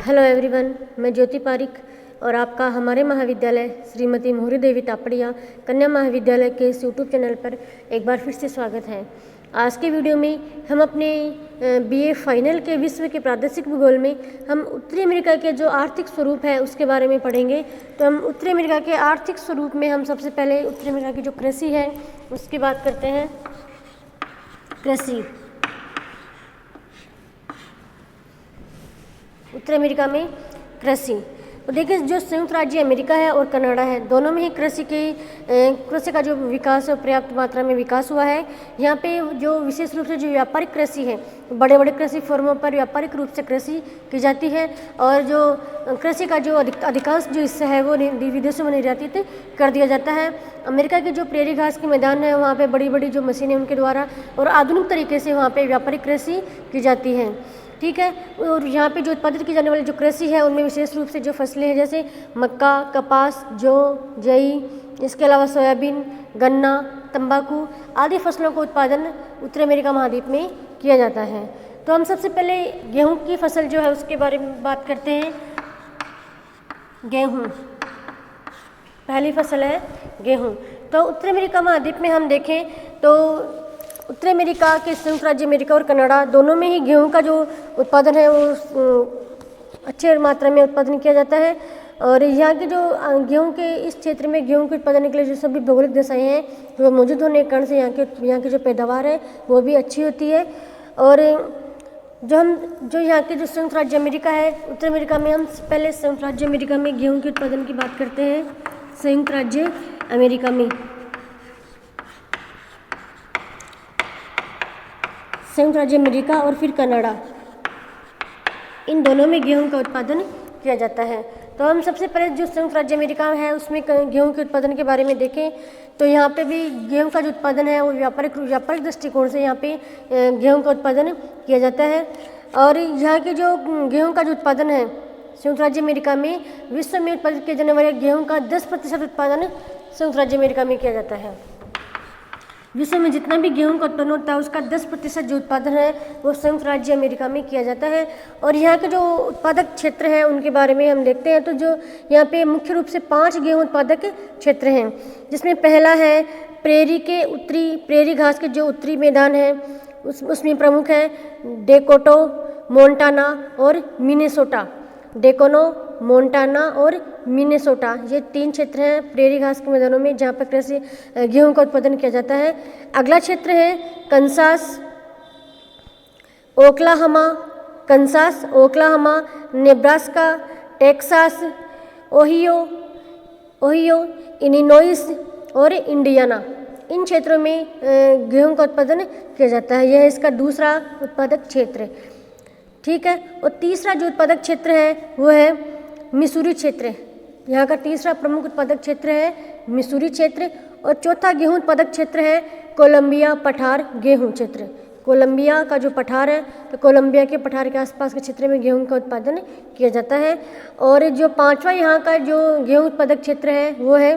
Hello everyone, मैं ज्योति पारिक और आपका हमारे महाविद्यालय श्रीमती मोहरी देवी तापड़िया कन्या महाविद्यालय के इस यूट्यूब चैनल पर एक बार फिर से स्वागत है। आज के वीडियो में हम अपने बीए फाइनल के विश्व के प्रादेशिक भूगोल में हम उत्तरी अमेरिका के जो आर्थिक स्वरूप है उसके बारे में पढ़ेंगे। तो हम उत्तरी अमेरिका के आर्थिक स्वरूप में हम सबसे पहले उत्तरी अमेरिका की जो कृषि है उसकी बात करते हैं। कृषि उत्तरी अमेरिका में कृषि, तो देखिए जो संयुक्त राज्य अमेरिका है और कनाडा है, दोनों में ही कृषि का जो विकास है पर्याप्त मात्रा में विकास हुआ है। यहाँ पे जो विशेष रूप से जो व्यापारिक कृषि है, बड़े बड़े कृषि फर्मों पर व्यापारिक रूप से कृषि की जाती है और जो कृषि का जो अधिकांश जो हिस्सा है वो विदेशों में निर्यातित कर दिया जाता है। अमेरिका के जो प्रेरी घास के मैदान है वहाँ पे बड़ी बड़ी जो मशीनें उनके द्वारा और आधुनिक तरीके से वहाँ पे व्यापारिक कृषि की जाती है। ठीक है, और यहाँ पे जो उत्पादित की जाने वाली जो कृषि है उनमें विशेष रूप से जो फसलें हैं जैसे मक्का, कपास, जौ, जई, इसके अलावा सोयाबीन, गन्ना, तंबाकू आदि फसलों का उत्पादन उत्तरी अमेरिका महाद्वीप में किया जाता है। तो हम सबसे पहले गेहूं की फसल जो है उसके बारे में बात करते हैं। गेहूं पहली फसल है गेहूं। तो उत्तरी अमेरिका महाद्वीप में हम देखें तो उत्तरी अमेरिका के संयुक्त राज्य अमेरिका और कनाडा दोनों में ही गेहूं का जो उत्पादन है वो अच्छे मात्रा में उत्पादन किया जाता है। और यहाँ के जो गेहूं के इस क्षेत्र में गेहूं के उत्पादन के लिए जो सभी भौगोलिक दशाएं हैं वो मौजूद होने के कारण से यहाँ की जो पैदावार है वो भी अच्छी होती है। और जो यहाँ के जो संयुक्त राज्य अमेरिका है, उत्तरी अमेरिका में हम पहले संयुक्त राज्य अमेरिका में गेहूँ के उत्पादन की बात करते हैं। संयुक्त राज्य अमेरिका में संयुक्त राज्य अमेरिका और फिर कनाडा, इन दोनों में गेहूं का उत्पादन किया जाता है। तो हम सबसे पहले जो संयुक्त राज्य अमेरिका है उसमें गेहूं के उत्पादन के बारे में देखें तो यहाँ पे भी गेहूं का जो उत्पादन है वो व्यापारिक दृष्टिकोण से यहाँ पे गेहूं का उत्पादन किया जाता है। और यहाँ के जो गेहूं का जो उत्पादन है संयुक्त राज्य अमेरिका में, विश्व में उत्पादित किए जाने वाले गेहूँ का 10% उत्पादन संयुक्त राज्य अमेरिका में किया जाता है। विश्व में जितना भी गेहूं का उत्पन्न होता है उसका 10% जो उत्पादन है वो संयुक्त राज्य अमेरिका में किया जाता है। और यहाँ के जो उत्पादक क्षेत्र हैं उनके बारे में हम देखते हैं तो जो यहाँ पे मुख्य रूप से 5 गेहूं उत्पादक क्षेत्र हैं, जिसमें पहला है प्रेरी घास के जो उत्तरी मैदान है उसमें प्रमुख है डेकोटो, मोन्टाना और मिनेसोटा। डेकोनो, मोन्टाना और मिनेसोटा, ये 3 क्षेत्र हैं प्रेरी घास के मैदानों में जहाँ पर कृषि गेहूं का उत्पादन किया जाता है। अगला क्षेत्र है Kansas, Oklahoma, Nebraska, Texas, Ohio, Illinois और इंडियाना, इन क्षेत्रों में गेहूं का उत्पादन किया जाता है। यह इसका दूसरा उत्पादक क्षेत्र है। ठीक है, और तीसरा जो उत्पादक क्षेत्र है वो है मिसूरी क्षेत्र। यहाँ का तीसरा प्रमुख उत्पादक क्षेत्र है मिसूरी क्षेत्र। और चौथा गेहूं उत्पादक क्षेत्र है कोलंबिया पठार गेहूं क्षेत्र। कोलंबिया का जो पठार है तो कोलंबिया के पठार के आसपास के क्षेत्र में गेहूं का उत्पादन किया जाता है। और जो पांचवा यहाँ का जो गेहूं उत्पादक क्षेत्र है वो है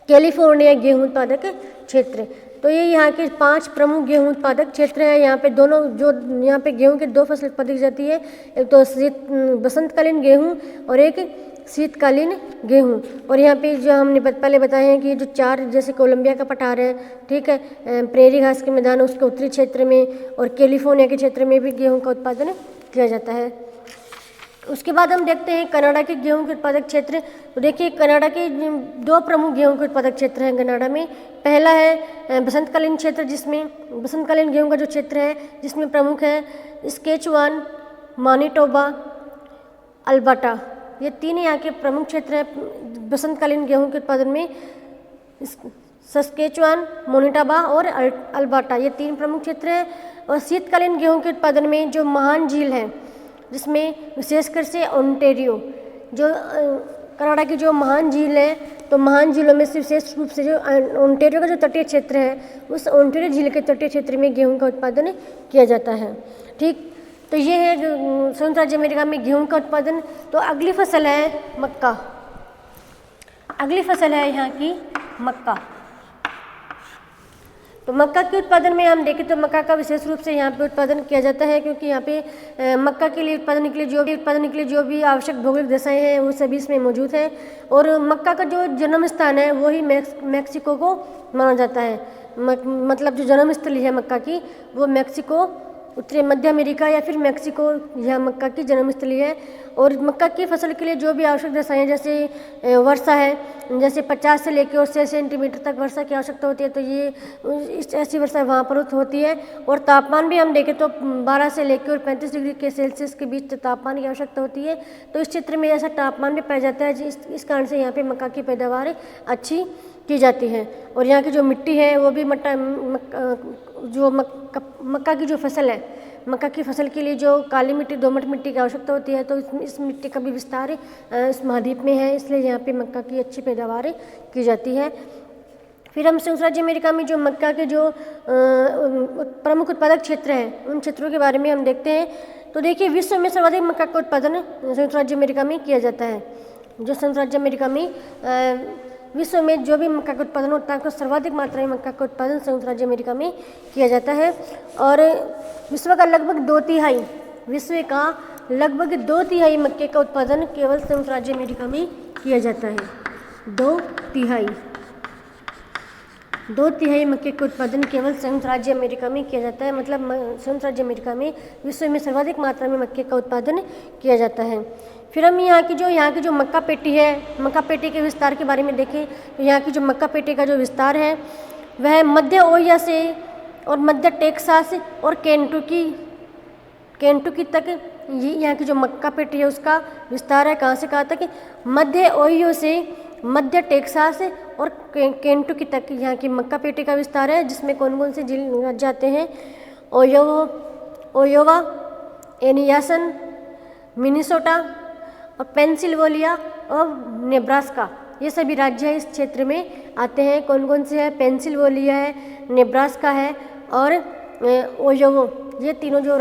कैलिफोर्निया गेहूं उत्पादक क्षेत्र। तो ये यहाँ के 5 प्रमुख गेहूं उत्पादक क्षेत्र हैं। यहाँ पे यहाँ पे गेहूं के 2 फसल उत्पादित की जाती है, एक तो बसंतकालीन गेहूं और एक शीतकालीन गेहूं। और यहाँ पे जो हमने पहले बताए हैं कि जो 4 जैसे कोलंबिया का पठार है, ठीक है, प्रेरी घास के मैदान उसके उत्तरी क्षेत्र में और कैलिफोर्निया के क्षेत्र में भी गेहूँ का उत्पादन किया जाता है। उसके बाद हम देखते हैं कनाडा के गेहूं के उत्पादक क्षेत्र। तो देखिए कनाडा के 2 प्रमुख गेहूं के उत्पादक क्षेत्र हैं कनाडा में। पहला है बसंतकालीन क्षेत्र, जिसमें बसंतकालीन गेहूं का जो क्षेत्र है जिसमें प्रमुख है सस्केचुआन, मैनिटोबा, अल्बर्टा, ये 3 यहाँ के प्रमुख क्षेत्र हैं बसंतकालीन गेहूं के उत्पादन में। सस्केचुआन, मैनिटोबा और अल्बर्टा, ये 3 प्रमुख क्षेत्र हैं। और शीतकालीन गेहूं के उत्पादन में जो महान झील है जिसमें विशेषकर से ओंटारियो, जो कनाडा की जो महान झील है, तो महान झीलों में से विशेष रूप से जो ओंटारियो का जो तटीय क्षेत्र है उस ओंटारियो झील के तटीय क्षेत्र में गेहूं का उत्पादन किया जाता है। ठीक, तो ये है संयुक्त राज्य अमेरिका में गेहूं का उत्पादन। तो अगली फसल है मक्का। अगली फसल है यहाँ की मक्का। तो मक्का के उत्पादन में हम देखें तो मक्का का विशेष रूप से यहाँ पे उत्पादन किया जाता है, क्योंकि यहाँ पे मक्का के लिए उत्पादन के लिए जो भी आवश्यक भौगोलिक दशाएं हैं वो सभी इसमें मौजूद हैं। और मक्का का जो जन्म स्थान है वही मैक्सिको को माना जाता है। मतलब जो जन्म स्थली है मक्का की वो मैक्सिको, उत्तरी मध्य अमेरिका या फिर मैक्सिको, यह मक्का की जन्मस्थली है। और मक्का की फसल के लिए जो भी आवश्यक दशाएं जैसे वर्षा है, जैसे 50 से लेकर और 6 सेंटीमीटर तक वर्षा की आवश्यकता होती है, तो ये ऐसी वर्षा वहाँ पर होती है। और तापमान भी हम देखें तो 12 से लेकर और 35 डिग्री के सेल्सियस के बीच तापमान की आवश्यकता होती है। तो इस क्षेत्र में ऐसा तापमान भी पाया जाता है, इस कारण से यहाँ पर मक्का की पैदावार अच्छी की जाती है। और यहाँ की जो मिट्टी है वो भी मक्का की जो फसल है, मक्का की फसल के लिए जो काली मिट्टी, दोमट मिट्टी की आवश्यकता होती है, तो इस मिट्टी का भी विस्तार इस महाद्वीप में है, इसलिए यहाँ पे मक्का की अच्छी पैदावार की जाती है। फिर हम संयुक्त राज्य अमेरिका में जो मक्का के जो प्रमुख उत्पादक क्षेत्र हैं उन क्षेत्रों के बारे में हम देखते हैं। तो देखिए, विश्व में सर्वाधिक मक्का का उत्पादन संयुक्त राज्य अमेरिका में किया जाता है। जो संयुक्त राज्य अमेरिका में विश्व में जो भी मक्का का उत्पादन होता है तो सर्वाधिक मात्रा में मक्का का उत्पादन संयुक्त राज्य अमेरिका में किया जाता है। और विश्व का लगभग 2/3 मक्के का उत्पादन केवल संयुक्त राज्य अमेरिका में किया जाता है। 2/3 मक्के का उत्पादन केवल संयुक्त राज्य अमेरिका में किया जाता है। मतलब संयुक्त राज्य अमेरिका में विश्व में सर्वाधिक मात्रा में मक्के का उत्पादन किया जाता है। फिर हम यहाँ की जो मक्का पेटी है, मक्का पेटी के विस्तार के बारे में देखें तो यहाँ की जो मक्का पेटी का जो विस्तार है वह मध्य ओहियो से और मध्य टेक्सास और केंटुकी तक, ये यहाँ की जो मक्का पेटी है उसका विस्तार है। कहाँ से कहाँ तक? मध्य ओहियो से मध्य टेक्सास और केंटुकी तक यहाँ की मक्का पेटी का विस्तार है, जिसमें कौन कौन से जिले राज्य आते हैं? ओयोवा, एनियासन, मिनीसोटा और पेंसिल्वेनिया और नेब्रास्का, ये सभी राज्य इस क्षेत्र में आते हैं। कौन कौन से हैं? पेंसिल्वेनिया है, नेब्रास्का है और ओयोवा। ये तीनों जो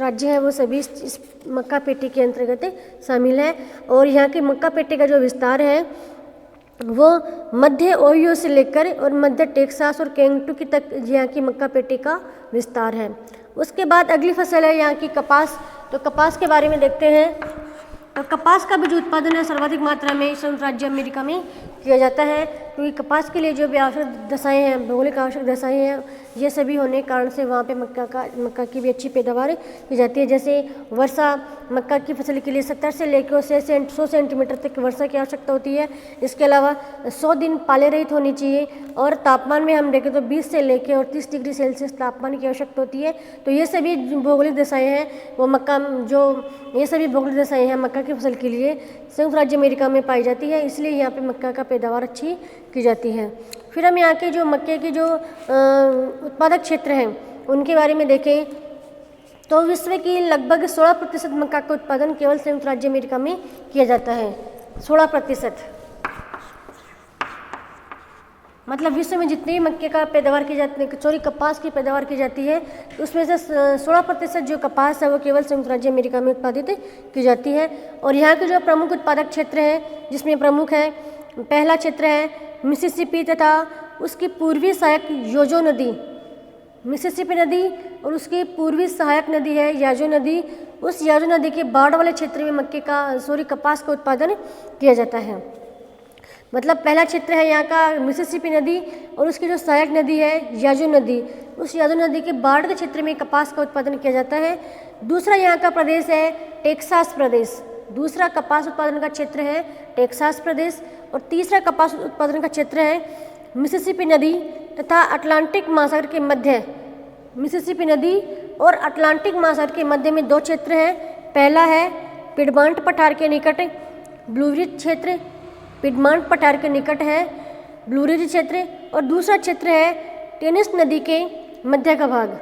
राज्य हैं वो सभी इस मक्का पेटी के अंतर्गत शामिल है। और यहाँ की मक्का पेटी का जो विस्तार है वो मध्य ओहियो से लेकर और मध्य टेक्सास और केंटुकी तक यहाँ की मक्का पेटी का विस्तार है। उसके बाद अगली फसल है यहाँ की कपास। तो कपास के बारे में देखते हैं। तो कपास का भी जो उत्पादन है सर्वाधिक मात्रा में संयुक्त राज्य अमेरिका में किया जाता है, क्योंकि कपास के लिए जो भी आवश्यक दशाएं हैं, भौगोलिक आवश्यक दशाएं हैं, ये सभी होने के कारण से वहाँ पे मक्का की भी अच्छी पैदावार की जाती है। जैसे वर्षा मक्का की फसल के लिए 70 से लेकर 100 सेंटीमीटर तक वर्षा की आवश्यकता होती है। इसके अलावा 100 दिन पाले रहित होनी चाहिए और तापमान में हम देखें तो 20 से लेकर और 30 डिग्री सेल्सियस तापमान की आवश्यकता होती है। तो ये सभी भौगोलिक दशाएँ हैं वो ये सभी भौगोलिक दशाएँ हैं मक्का की फसल के लिए संयुक्त राज्य अमेरिका में पाई जाती है, इसलिए यहाँ पे मक्का का पैदावार अच्छी की जाती है। फिर हम यहाँ के जो मक्के के जो उत्पादक क्षेत्र हैं उनके बारे में देखें तो विश्व की लगभग 16% मक्का का उत्पादन केवल संयुक्त राज्य अमेरिका में किया जाता है। 16%, मतलब विश्व में जितने भी मक्के का पैदावार की जाती है, कपास की पैदावार की जाती है, तो उसमें से 16% जो कपास है वो केवल संयुक्त राज्य अमेरिका में उत्पादित की जाती है। और यहाँ के जो प्रमुख उत्पादक क्षेत्र हैं जिसमें प्रमुख है, पहला क्षेत्र है मिसिसिपी तथा उसकी पूर्वी सहायक योजो नदी, मिसिसिपी नदी और उसकी पूर्वी सहायक नदी है याजो नदी। उस याजो नदी के बाढ़ वाले क्षेत्र में कपास का उत्पादन किया जाता है। मतलब पहला क्षेत्र है यहाँ का मिसिसिपी नदी और उसकी जो सहायक नदी है याजो नदी, उस याजो नदी के बाढ़ के क्षेत्र में कपास का उत्पादन किया जाता है। दूसरा यहाँ का प्रदेश है टेक्सास प्रदेश, दूसरा कपास उत्पादन का क्षेत्र है टेक्सास प्रदेश। और तीसरा कपास उत्पादन का क्षेत्र है मिसिसिपी नदी तथा अटलांटिक महासागर के मध्य, मिसिसिपी नदी और अटलांटिक महासागर के मध्य में 2 क्षेत्र हैं। पहला है पिडमांट पठार के निकट ब्लू रिज क्षेत्र, पिडमांट पठार के निकट है ब्लू रिज क्षेत्र। और दूसरा क्षेत्र है टेनिस नदी के मध्य का भाग।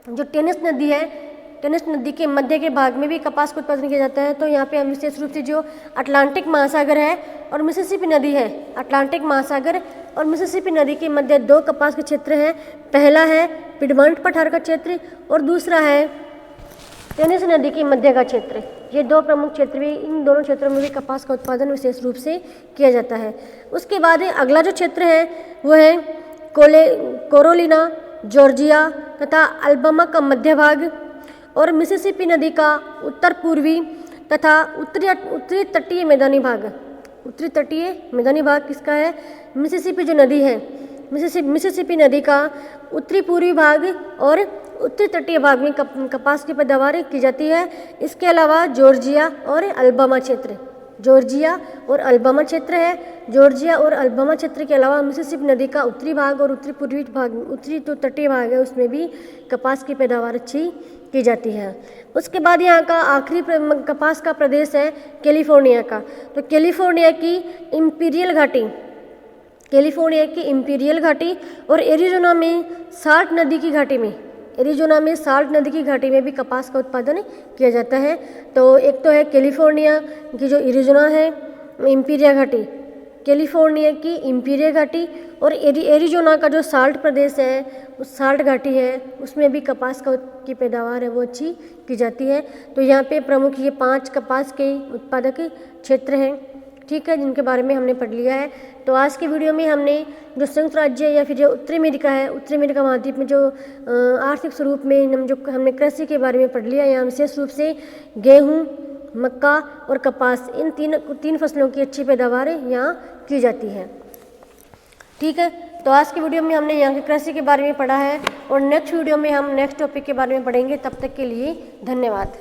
जो टेनिस नदी है, टेनिस नदी के मध्य के भाग में भी कपास का उत्पादन किया जाता है। तो यहाँ पे हम विशेष रूप से जो अटलांटिक महासागर है और मिसिसिपी नदी है, अटलांटिक महासागर और मिसिसिपी नदी के मध्य 2 कपास के क्षेत्र हैं। पहला है पिडमांट पठार का क्षेत्र और दूसरा है टेनिस नदी के मध्य का क्षेत्र। ये दो प्रमुख क्षेत्र भी, इन दोनों क्षेत्रों में भी कपास का उत्पादन विशेष रूप से किया जाता है। उसके बाद अगला जो क्षेत्र है वो है कैरोलिना, जॉर्जिया तथा अल्बामा का मध्य भाग और मिसिसिपी नदी का उत्तर पूर्वी तथा उत्तरी तटीय मैदानी भाग। उत्तरी तटीय मैदानी भाग किसका है? मिसिसिपी जो नदी है, मिसिसिपी नदी का उत्तरी पूर्वी भाग और उत्तरी तटीय भाग में कपास की पैदावार की जाती है। इसके अलावा जॉर्जिया और अल्बामा क्षेत्र, जॉर्जिया और अल्बामा क्षेत्र है। जॉर्जिया और अल्बामा क्षेत्र के अलावा मिसिसिपी नदी का उत्तरी भाग और उत्तरी पूर्वी भाग, उत्तरी तो तटीय भाग है, उसमें भी कपास की पैदावार अच्छी की जाती है। उसके बाद यहाँ का आखिरी कपास का प्रदेश है कैलिफोर्निया का। तो कैलिफोर्निया की इंपीरियल घाटी, कैलिफोर्निया की इंपीरियल घाटी और एरिज़ोना में साल्ट नदी की घाटी में, एरिज़ोना में साल्ट नदी की घाटी में भी कपास का उत्पादन किया जाता है। तो एक तो है कैलिफोर्निया की जो एरिज़ोना है इंपीरियल घाटी, कैलिफोर्निया की इंपीरियल घाटी और एरिज़ोना का जो साल्ट प्रदेश है, उस साल्ट घाटी है, उसमें भी कपास की पैदावार है वो अच्छी की जाती है। तो यहाँ पे प्रमुख ये 5 कपास के उत्पादक क्षेत्र हैं, ठीक है, जिनके बारे में हमने पढ़ लिया है। तो आज के वीडियो में हमने जो संयुक्त राज्य या फिर जो उत्तरी अमेरिका है, उत्तरी अमेरिका महाद्वीप में जो आर्थिक स्वरूप में हमने कृषि के बारे में पढ़ लिया। यहाँ विशेष रूप से गेहूँ, मक्का और कपास, इन तीन फसलों की अच्छी पैदावार यहाँ की जाती है, ठीक है। तो आज की वीडियो में हमने यहाँ की कृषि के बारे में पढ़ा है और नेक्स्ट वीडियो में हम नेक्स्ट टॉपिक के बारे में पढ़ेंगे। तब तक के लिए धन्यवाद।